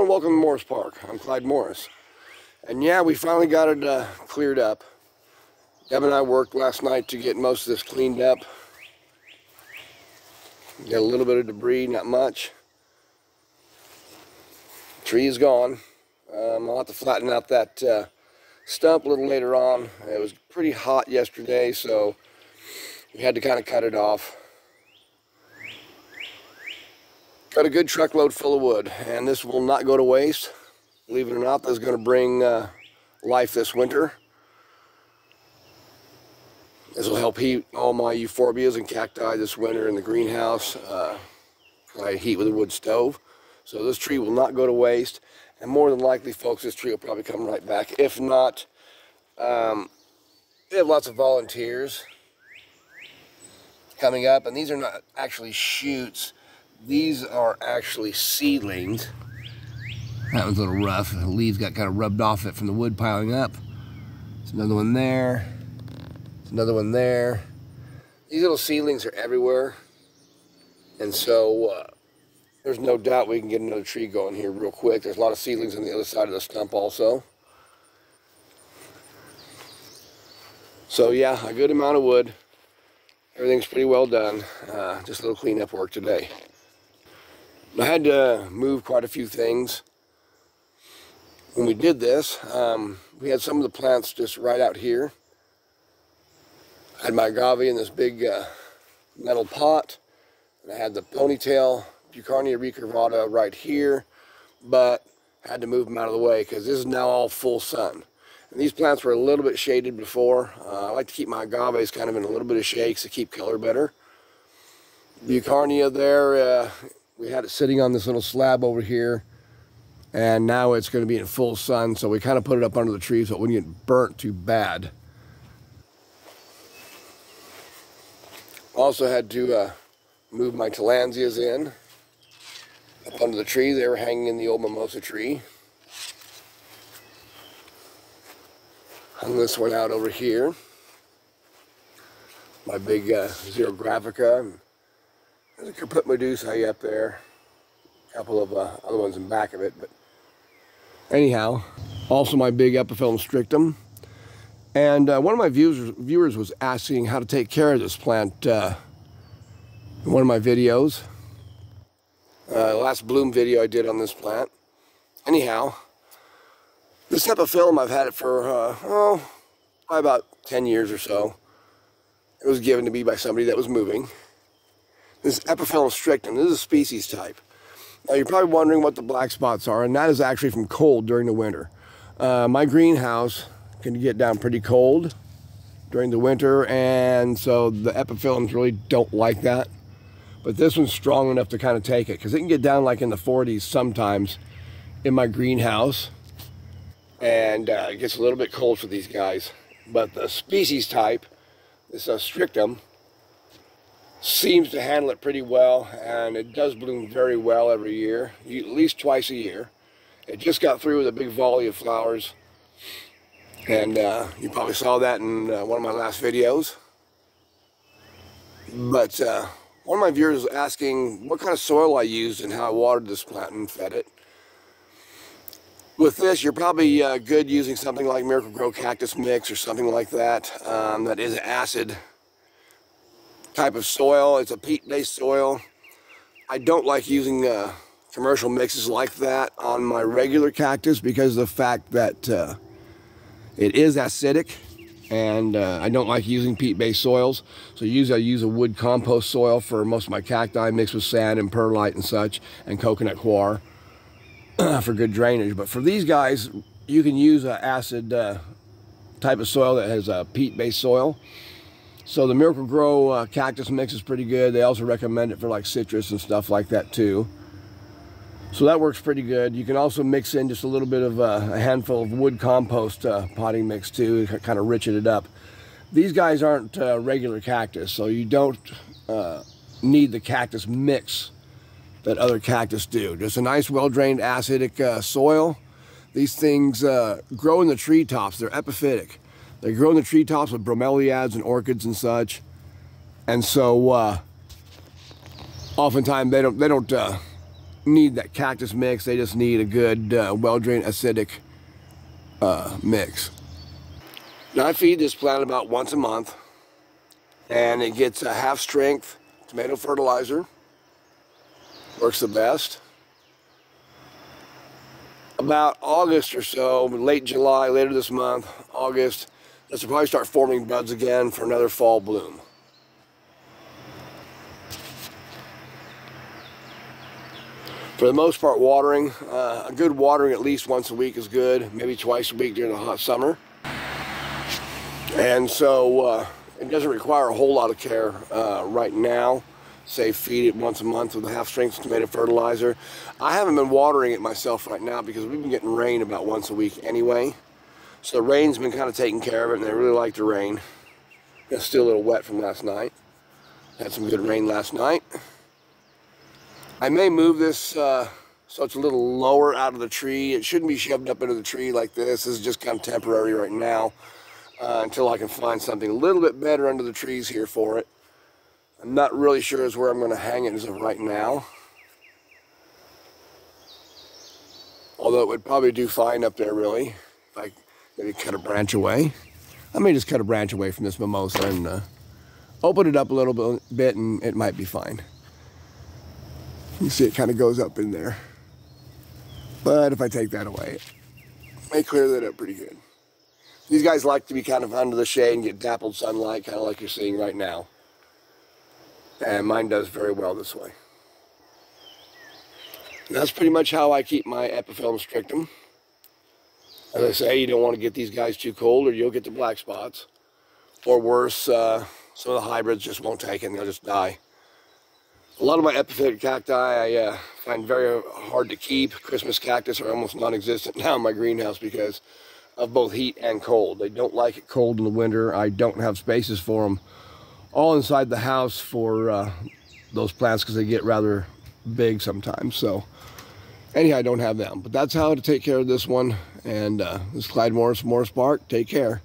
and welcome to Morris Park. I'm Clyde Morris. And yeah, we finally got it cleared up. Deb and I worked last night to get most of this cleaned up. Got a little bit of debris, not much. The tree is gone. I'll have to flatten out that stump a little later on. It was pretty hot yesterday, so we had to kind of cut it off. Got a good truckload full of wood, and this will not go to waste. Believe it or not, this is going to bring life this winter. This will help heat all my euphorbias and cacti this winter in the greenhouse. I heat with a wood stove. So this tree will not go to waste, and more than likely, folks, this tree will probably come right back. If not, we have lots of volunteers coming up, and these are not actually shoots. These are actually seedlings. That was a little rough. The leaves got kind of rubbed off it from the wood piling up. There's another one there. There's another one there. These little seedlings are everywhere. And so there's no doubt we can get another tree going here real quick. There's a lot of seedlings on the other side of the stump also. So yeah, a good amount of wood. Everything's pretty well done. Just a little cleanup work today. I had to move quite a few things. When we did this, we had some of the plants just right out here. I had my agave in this big metal pot, and I had the ponytail Bucarnia recurvata right here, but I had to move them out of the way because this is now all full sun. And these plants were a little bit shaded before. I like to keep my agaves kind of in a little bit of shakes to keep color better. Bucarnia there, we had it sitting on this little slab over here, and now it's going to be in full sun, so we kind of put it up under the tree so it wouldn't get burnt too bad. Also had to move my tillandsias in up under the tree. They were hanging in the old mimosa tree. Hung this one out over here. My big xerographica. There's a caput medusae up there. A couple of other ones in back of it, but anyhow, also my big Epiphyllum strictum. And one of my viewers was asking how to take care of this plant in one of my videos. Last bloom video I did on this plant. Anyhow, this Epiphyllum, I've had it for probably about 10 years or so. It was given to me by somebody that was moving. This Epiphyllum strictum, this is a species type. Now you're probably wondering what the black spots are, and that is actually from cold during the winter. My greenhouse can get down pretty cold during the winter, and so the Epiphyllums really don't like that. But this one's strong enough to kind of take it, because it can get down like in the 40s sometimes in my greenhouse, and it gets a little bit cold for these guys. But the species type, this strictum, seems to handle it pretty well, and it does bloom very well every year, at least twice a year. It just got through with a big volley of flowers, and you probably saw that in one of my last videos. But one of my viewers was asking what kind of soil I used and how I watered this plant and fed it. With this, you're probably good using something like Miracle-Gro Cactus Mix or something like that. That is acid type of soil. It's a peat-based soil. I don't like using commercial mixes like that on my regular cactus because of the fact that it is acidic, and I don't like using peat-based soils. So usually I use a wood compost soil for most of my cacti, mixed with sand and perlite and such, and coconut coir for good drainage. But for these guys, you can use an acid type of soil that has a peat-based soil. So the Miracle-Gro Cactus Mix is pretty good. They also recommend it for like citrus and stuff like that too. So that works pretty good. You can also mix in just a little bit of a handful of wood compost potting mix too, kind of richen it up. These guys aren't regular cactus, so you don't need the cactus mix that other cactus do. Just a nice well-drained acidic soil. These things grow in the treetops. They're epiphytic. They grow in the treetops with bromeliads and orchids and such, and so oftentimes they don't need that cactus mix. They just need a good, well-drained, acidic mix. Now I feed this plant about once a month, and it gets a half-strength tomato fertilizer. Works the best. About August or so, late July, later this month, August, this will probably start forming buds again for another fall bloom. For the most part, watering, a good watering at least once a week is good, maybe twice a week during the hot summer. And so it doesn't require a whole lot of care right now. Say feed it once a month with a half-strength tomato fertilizer. I haven't been watering it myself right now because we've been getting rain about once a week anyway. So the rain's been kind of taking care of it, and they really like the rain. It's still a little wet from last night. Had some good rain last night. I may move this so it's a little lower out of the tree. It shouldn't be shoved up into the tree like this. This is just kind of temporary right now until I can find something a little bit better under the trees here for it. I'm not really sure as where I'm going to hang it as of right now. Although it would probably do fine up there, really. If I maybe cut a branch away. I may just cut a branch away from this mimosa and open it up a little bit, and it might be fine. You see it kind of goes up in there. But if I take that away, it may clear that up pretty good. These guys like to be kind of under the shade and get dappled sunlight, kind of like you're seeing right now. And mine does very well this way. And that's pretty much how I keep my Epiphyllum strictum. As I say, you don't want to get these guys too cold or you'll get the black spots. Or worse, some of the hybrids just won't take it and they'll just die. A lot of my epiphytic cacti I find very hard to keep. Christmas cactus are almost non-existent now in my greenhouse because of both heat and cold. They don't like it cold in the winter. I don't have spaces for them all inside the house for those plants because they get rather big sometimes. So anyhow, I don't have them. But that's how to take care of this one. And this is Clyde Morris, Morris Park. Take care.